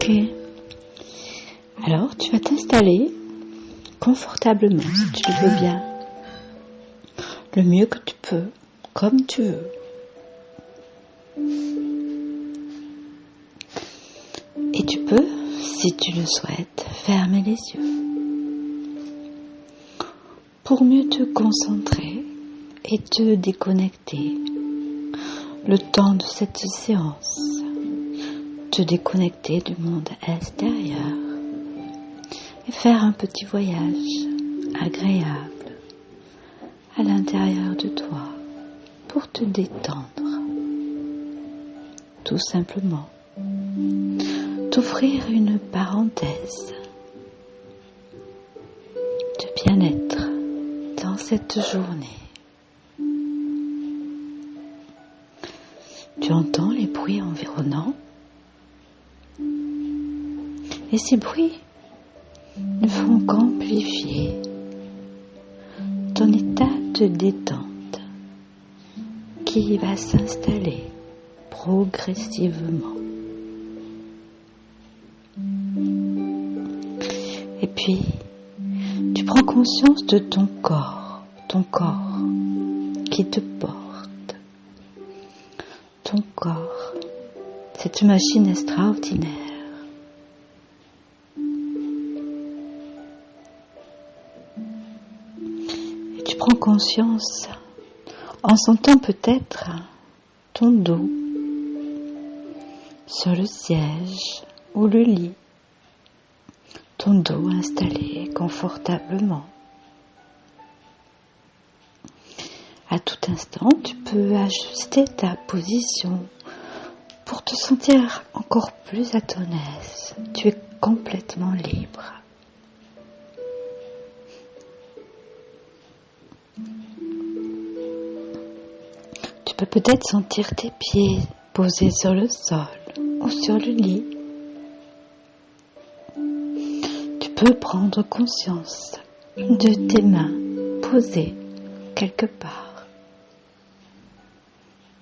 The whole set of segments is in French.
Ok. Alors, tu vas t'installer confortablement, si tu le veux bien. Le mieux que tu peux, comme tu veux. Et tu peux, si tu le souhaites, fermer les yeux pour mieux te concentrer et te déconnecter. Le temps de cette séance, te déconnecter du monde extérieur et faire un petit voyage agréable à l'intérieur de toi pour te détendre. Tout simplement, t'offrir une parenthèse de bien-être dans cette journée. Tu entends les bruits environnants et ces bruits ne font qu'amplifier ton état de détente qui va s'installer progressivement. Et puis, tu prends conscience de ton corps qui te porte. Ton corps, cette machine extraordinaire. Et tu prends conscience en sentant peut-être ton dos sur le siège ou le lit. Ton dos installé confortablement. À tout instant, tu peux ajuster ta position pour te sentir encore plus à ton aise. Tu es complètement libre. Tu peux peut-être sentir tes pieds posés sur le sol ou sur le lit. Tu peux prendre conscience de tes mains posées quelque part,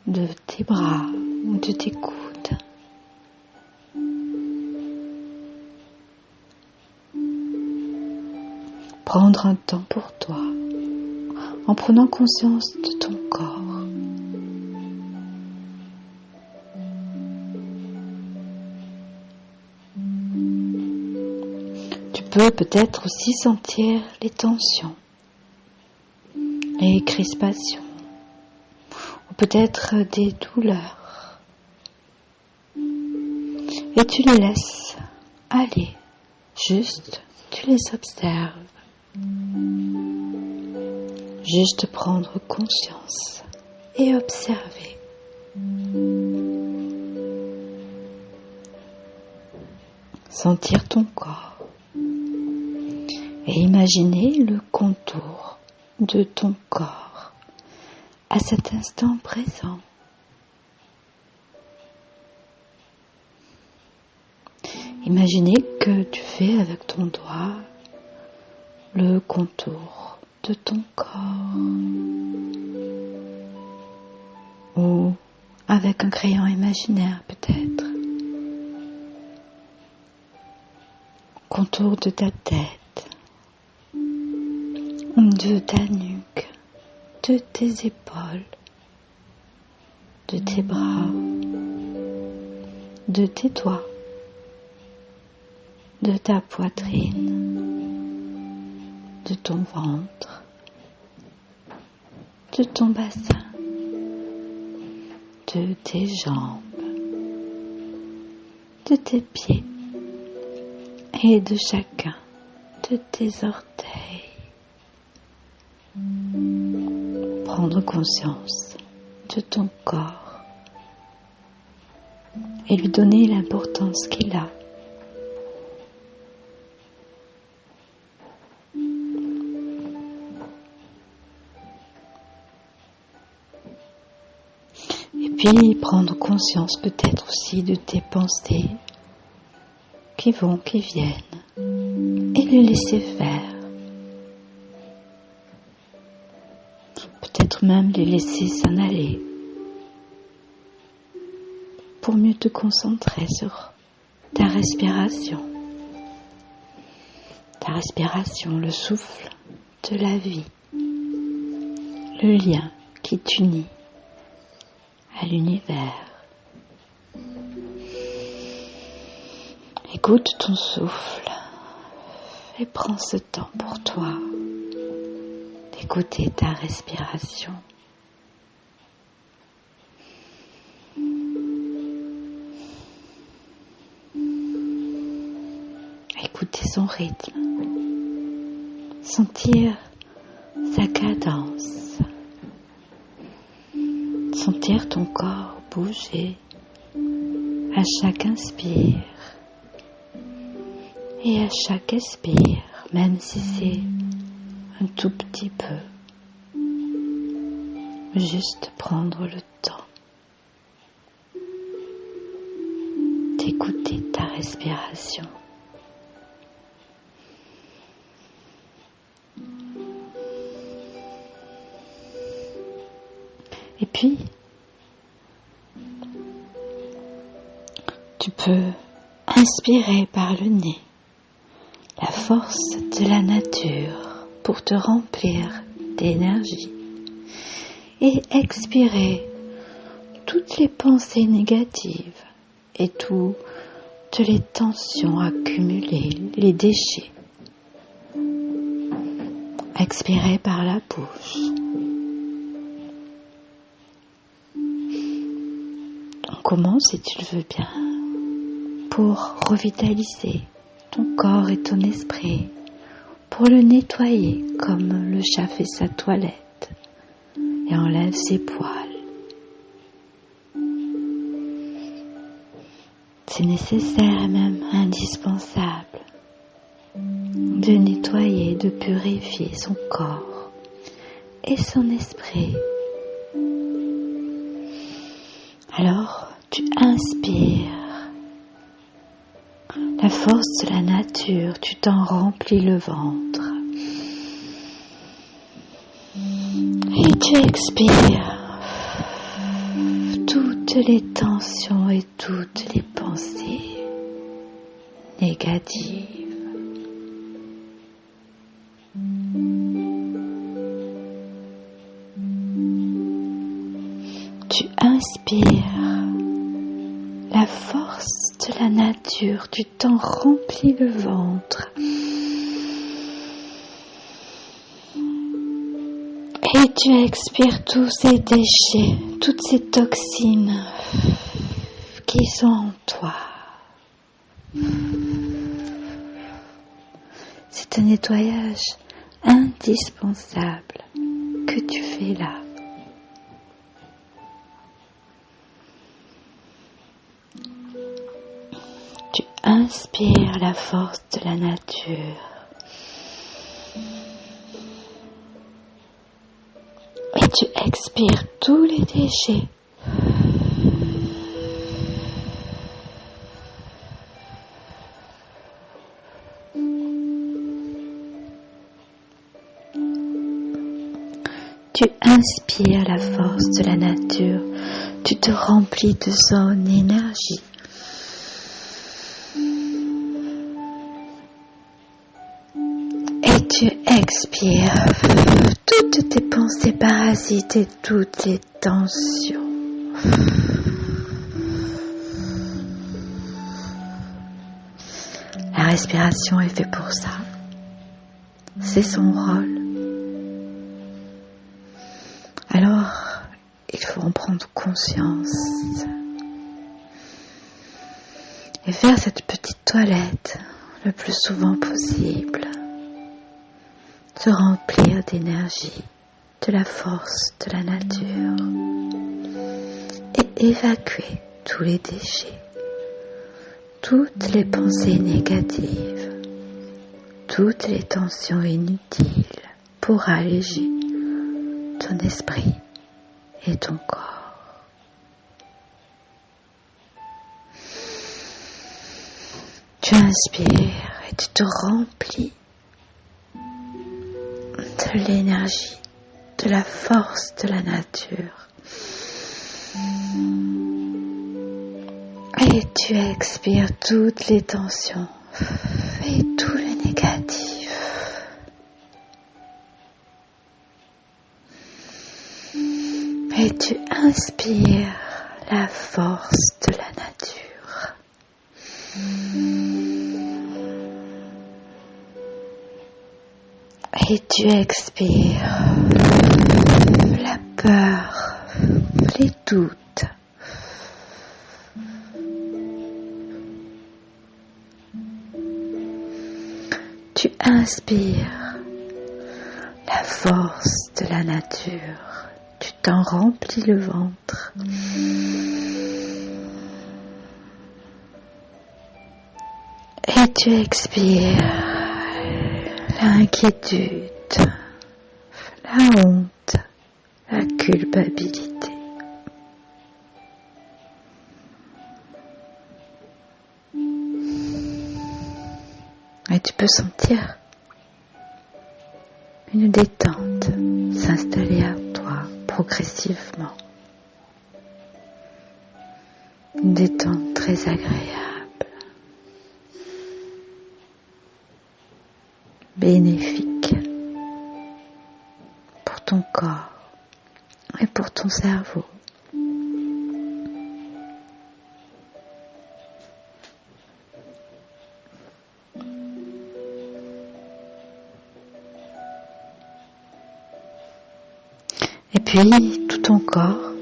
de tes bras ou de tes coudes. Prendre un temps pour toi, en prenant conscience de ton corps. Tu peux peut-être aussi sentir les tensions, les crispations, ou peut-être des douleurs. Et tu les laisses aller, juste tu les observes. Juste prendre conscience et observer. Sentir ton corps et imaginer le contour de ton corps à cet instant présent. Imaginez que tu fais avec ton doigt le contour de ton corps ou avec un crayon imaginaire peut-être. Contour de ta tête, de ta nuque, de tes épaules, de tes bras, de tes doigts, de ta poitrine, de ton ventre, de ton bassin, de tes jambes, de tes pieds et de chacun de tes orteils. Prendre conscience de ton corps et lui donner l'importance qu'il a. Et puis prendre conscience peut-être aussi de tes pensées qui vont, qui viennent, et les laisser faire. Peut-être même les laisser s'en aller pour mieux te concentrer sur ta respiration. Ta respiration, le souffle de la vie, le lien qui t'unit à l'univers. Écoute ton souffle et prends ce temps pour toi d'écouter ta respiration. Écouter son rythme, sentir sa cadence, sentir ton corps bouger à chaque inspire et à chaque expire, même si c'est un tout petit peu. Juste prendre le temps d'écouter ta respiration. Et puis, tu peux inspirer par le nez la force de la nature pour te remplir d'énergie et expirer toutes les pensées négatives et toutes les tensions accumulées, les déchets. Expirer par la bouche. On commence, si tu le veux bien, pour revitaliser ton corps et ton esprit, pour le nettoyer comme le chat fait sa toilette et enlève ses poils. C'est nécessaire et même indispensable de nettoyer, de purifier son corps et son esprit. Alors, tu inspires la force de la nature, tu t'en remplis le ventre. Et tu expires toutes les tensions et toutes les pensées négatives. Tu inspires la force de la nature, tu t'en remplis le ventre. Et tu expires tous ces déchets, toutes ces toxines qui sont en toi. C'est un nettoyage indispensable que tu fais là. Tu inspires la force de la nature. Et tu expires tous les déchets. Tu inspires la force de la nature. Tu te remplis de son énergie. Et tu expires toutes tes pensées parasites et toutes les tensions. La respiration est faite pour ça. C'est son rôle. Alors, il faut en prendre conscience et faire cette petite toilette le plus souvent possible. Se remplir d'énergie, de la force de la nature et évacuer tous les déchets, toutes les pensées négatives, toutes les tensions inutiles pour alléger ton esprit et ton corps. Tu inspires et tu te remplis de l'énergie, de la force de la nature. Et Et tu expires toutes les tensions et tout le négatif. Et tu inspires la force de la nature. Et tu expires la peur, les doutes. Tu inspires la force de la nature. Tu t'en remplis le ventre. Et tu expires l'inquiétude, la honte, la culpabilité. Et tu peux sentir une détente s'installer à toi progressivement. Une détente très agréable, bénéfique pour ton corps et pour ton cerveau. Et puis tout ton corps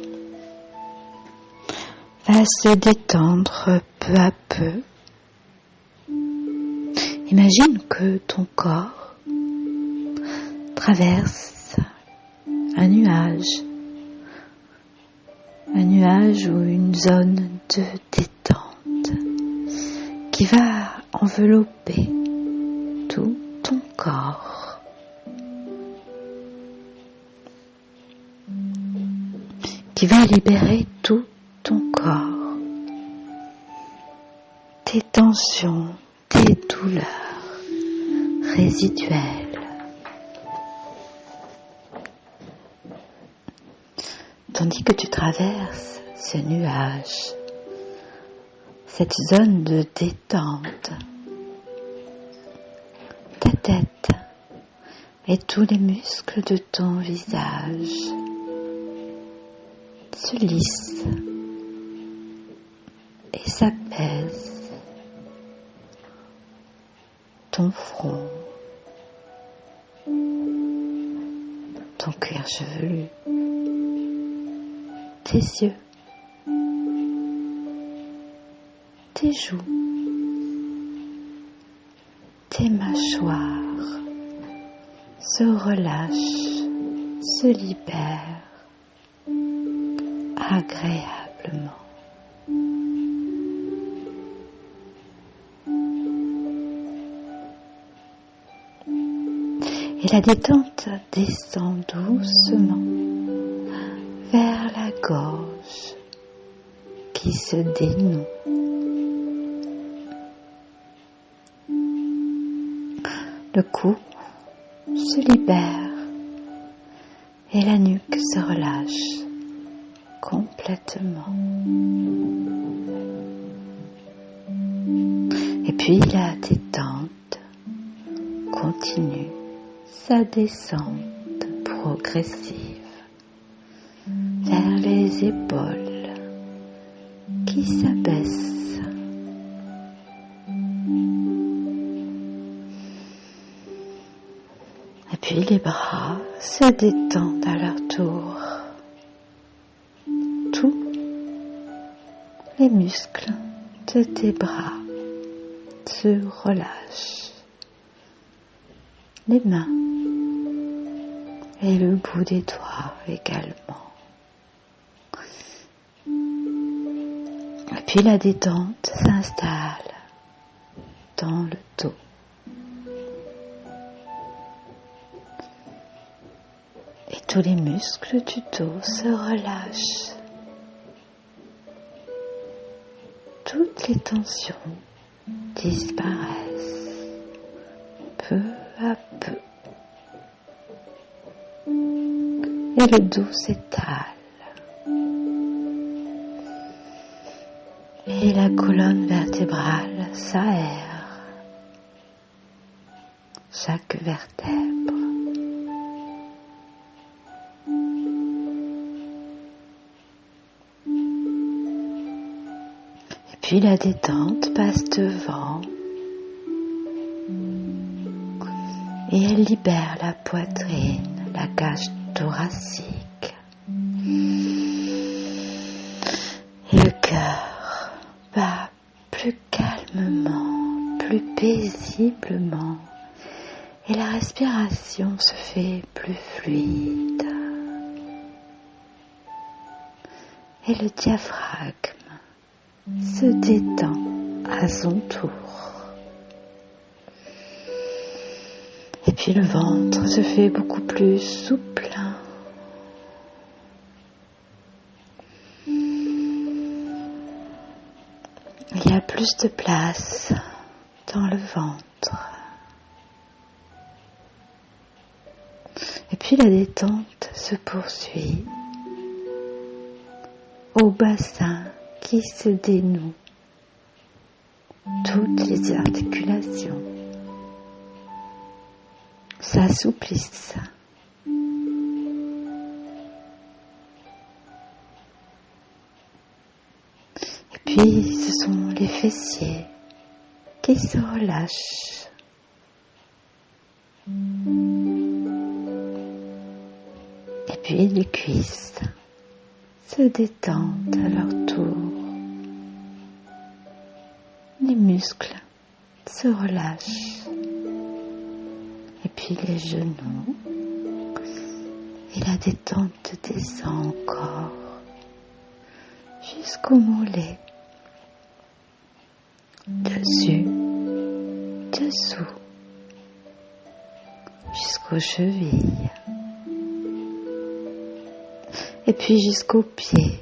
va se détendre peu à peu. Imagine que ton corps traverse un nuage ou une zone de détente qui va envelopper tout ton corps. Qui va libérer tout ton corps, tes tensions, tes douleurs résiduelles. Tandis que tu traverses ce nuage, cette zone de détente, ta tête et tous les muscles de ton visage se lisse et s'apaise. Ton front, ton cuir chevelu, tes yeux, tes joues, tes mâchoires se relâchent, se libèrent agréablement. Et la détente descend doucement vers la gorge qui se dénoue. Le cou se libère et la nuque se relâche complètement. Et puis la détente continue sa descente progressive vers les épaules qui s'abaissent. Et puis les bras se détendent à leur tour. Tous les muscles de tes bras se relâchent. Les mains et le bout des doigts également. Et puis la détente s'installe dans le dos. Et tous les muscles du dos se relâchent. Toutes les tensions disparaissent peu à peu. Et le dos s'étale. Et la colonne vertébrale s'aère. Chaque vertèbre. Et puis la détente passe devant. Et elle libère la poitrine, la cage thoracique. Et le cœur bat plus calmement, plus paisiblement. Et la respiration se fait plus fluide. Et le diaphragme se détend à son tour. Et puis le ventre se fait beaucoup plus souple. Il y a plus de place dans le ventre. Et puis la détente se poursuit au bassin qui se dénoue. Toutes les articulations s'assouplissent. Et puis ce sont les fessiers qui se relâchent. Et puis les cuisses se détendent à leur tour. Les muscles se relâchent. Et puis les genoux. Et la détente descend encore jusqu'au mollet. Dessus, dessous, jusqu'aux chevilles. Et puis jusqu'aux pieds.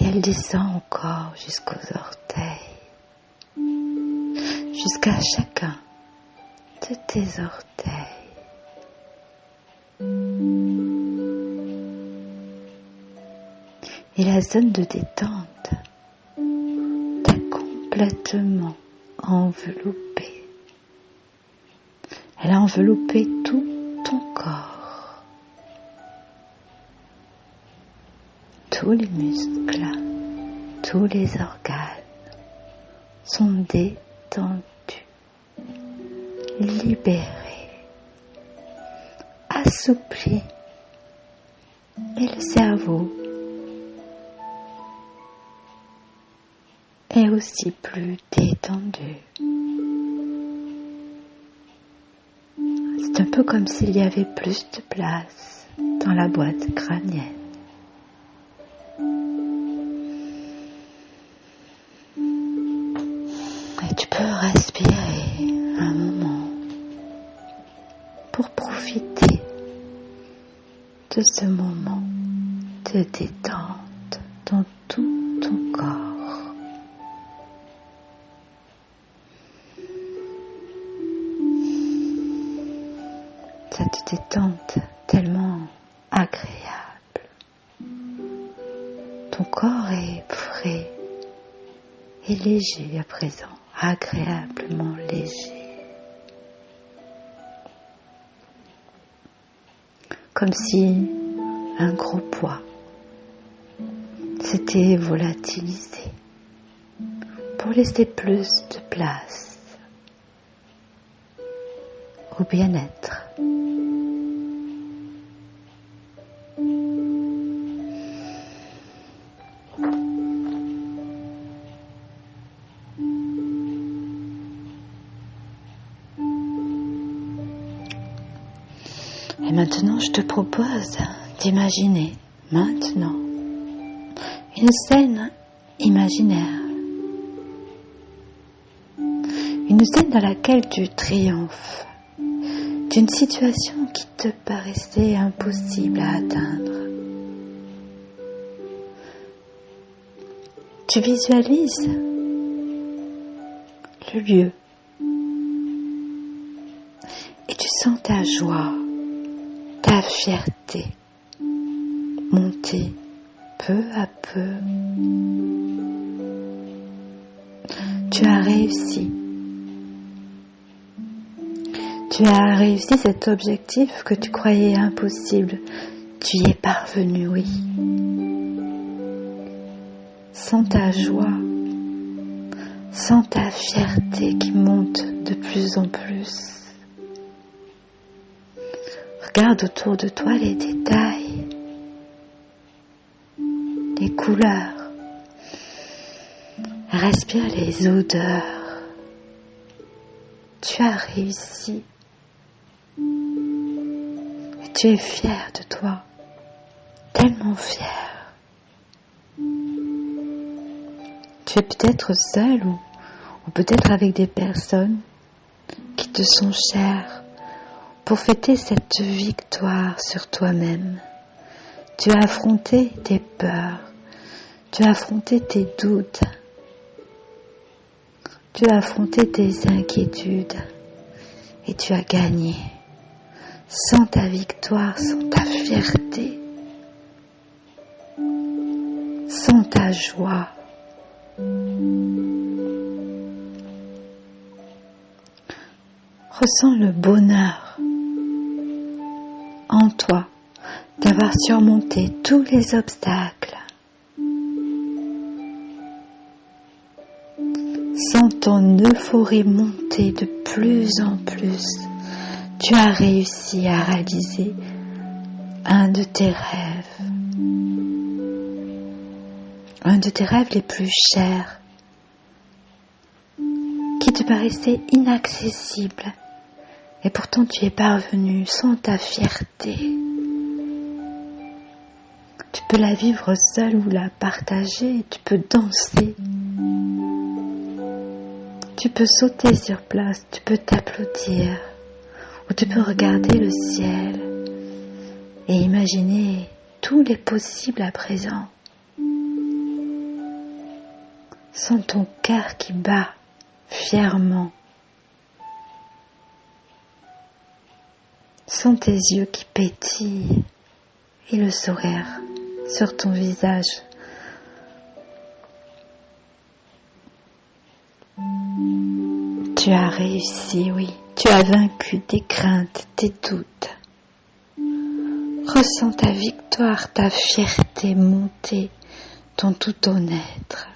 Et elle descend encore jusqu'aux orteils. Jusqu'à chacun de tes orteils. Et la zone de détente t'a complètement enveloppé. Elle a enveloppé tout ton corps. Tous les muscles, tous les organes sont détendus, libérés, assouplis. Et le cerveau est aussi plus détendu. C'est un peu comme s'il y avait plus de place dans la boîte crânienne. Et tu peux respirer un moment pour profiter de ce moment de détente dans tout ton corps. Cette détente tellement agréable. Ton corps est frais et léger à présent, agréablement léger. Comme si un gros poids s'était volatilisé pour laisser plus de place au bien-être. Et maintenant, je te propose d'imaginer maintenant une scène imaginaire. Une scène dans laquelle tu triomphes d'une situation qui te paraissait impossible à atteindre. Tu visualises le lieu et tu sens ta joie, ta fierté monter peu à peu. Tu as réussi. Tu as réussi cet objectif que tu croyais impossible. Tu y es parvenu, oui. Sens ta joie, sens ta fierté qui monte de plus en plus. Regarde autour de toi les détails, les couleurs. Respire les odeurs. Tu as réussi. Et tu es fier de toi. Tellement fier. Tu es peut-être seul ou peut-être avec des personnes qui te sont chères pour fêter cette victoire sur toi-même. Tu as affronté tes peurs. Tu as affronté tes doutes. Tu as affronté tes inquiétudes et tu as gagné. Sens ta victoire, sens ta fierté, sens ta joie. Ressens le bonheur en toi d'avoir surmonté tous les obstacles. Sens ton euphorie monter de plus en plus. Tu as réussi à réaliser un de tes rêves. Un de tes rêves les plus chers, qui te paraissait inaccessible. Et pourtant tu es parvenu sans ta fierté. Tu peux la vivre seule ou la partager. Tu peux danser. Tu peux sauter sur place, tu peux t'applaudir, ou tu peux regarder le ciel et imaginer tous les possibles à présent. Sens ton cœur qui bat fièrement. Sens tes yeux qui pétillent et le sourire sur ton visage. Tu as réussi, oui. Tu as vaincu tes craintes, tes doutes. Ressens ta victoire, ta fierté monter dans tout ton être.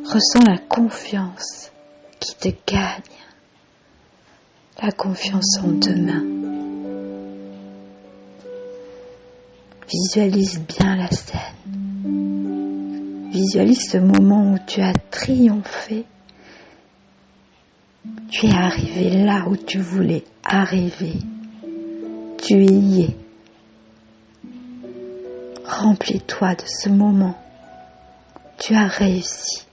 Ressens la confiance qui te gagne. La confiance en demain. Visualise bien la scène. Visualise ce moment où tu as triomphé. Tu es arrivé là où tu voulais arriver. Tu y es. Remplis-toi de ce moment. Tu as réussi.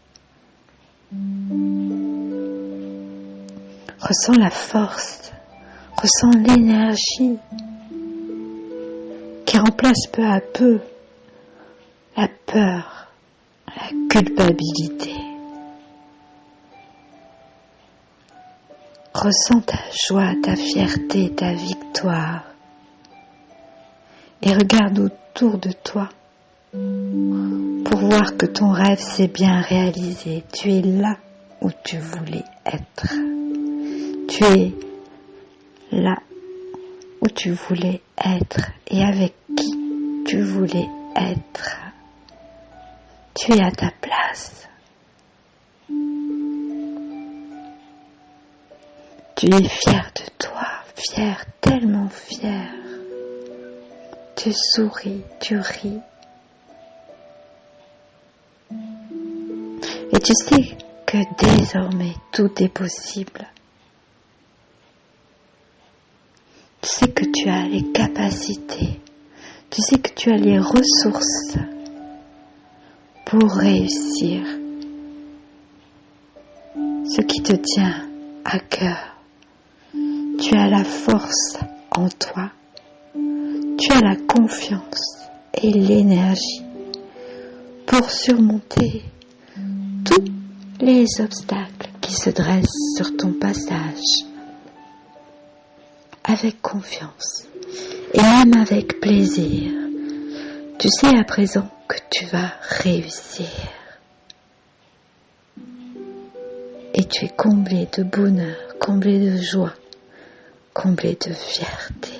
Ressens la force. Ressens l'énergie qui remplace peu à peu la peur, la culpabilité. Ressens ta joie, ta fierté, ta victoire. Et regarde autour de toi pour voir que ton rêve s'est bien réalisé. Tu es là où tu voulais être. Tu es là où tu voulais être et avec qui tu voulais être. Tu es à ta place. Tu es fier de toi, fier, tellement fier. Tu souris, tu ris. Et tu sais que désormais tout est possible. Tu sais que tu as les capacités. Tu sais que tu as les ressources pour réussir ce qui te tient à cœur. Tu as la force en toi. Tu as la confiance et l'énergie pour surmonter tous les obstacles qui se dressent sur ton passage. Avec confiance et même avec plaisir. Tu sais à présent que tu vas réussir. Et tu es comblé de bonheur, comblé de joie, comblé de fierté.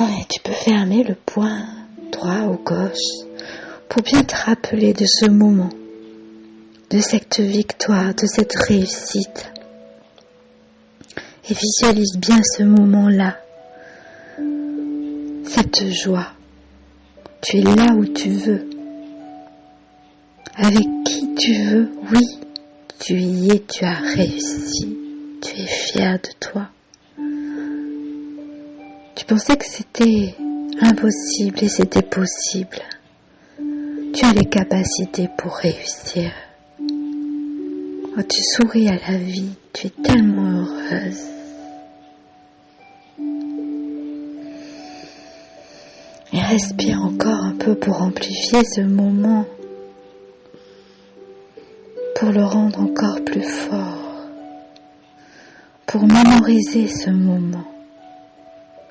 Et tu peux fermer le poing droit ou gauche pour bien te rappeler de ce moment, de cette victoire, de cette réussite. Et visualise bien ce moment-là, cette joie. Tu es là où tu veux, avec qui tu veux, oui, tu y es, tu as réussi, tu es fier de toi. Tu pensais que c'était impossible et c'était possible. Tu as les capacités pour réussir. Oh, tu souris à la vie, tu es tellement heureuse. Et respire encore un peu pour amplifier ce moment, pour le rendre encore plus fort, pour mémoriser ce moment,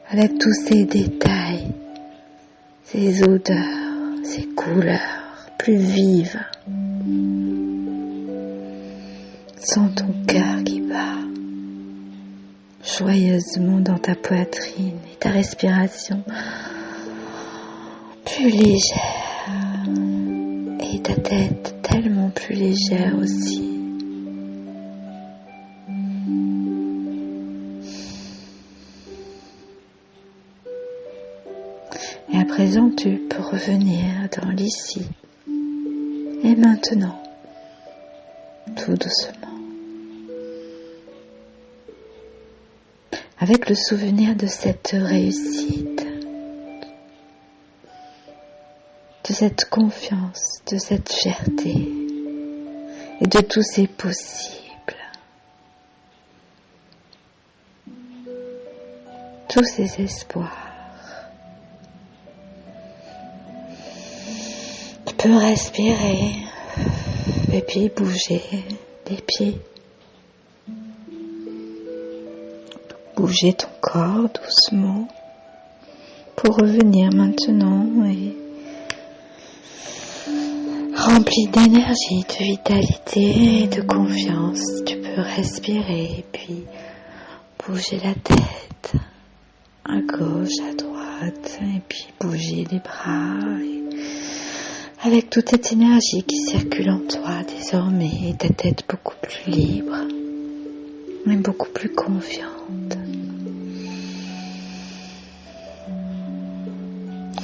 avec tous ces détails, ces odeurs, ces couleurs plus vives. Sens ton cœur qui bat joyeusement dans ta poitrine et ta respiration plus légère et ta tête tellement plus légère aussi. Et à présent, tu peux revenir dans l'ici et maintenant, tout doucement, avec le souvenir de cette réussite, de cette confiance, de cette fierté et de tous ces possibles. Tous ces espoirs. Tu peux respirer et puis bouger les pieds. Bouger ton corps doucement pour revenir maintenant et rempli d'énergie, de vitalité et de confiance. Tu peux respirer et puis bouger la tête à gauche, à droite et puis bouger les bras et avec toute cette énergie qui circule en toi désormais, ta tête beaucoup plus libre et beaucoup plus confiante.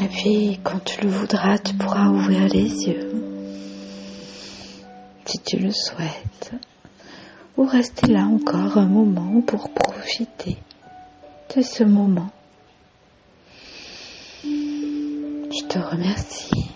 Et puis, quand tu le voudras, tu pourras ouvrir les yeux, si tu le souhaites, ou rester là encore un moment pour profiter de ce moment. Je te remercie.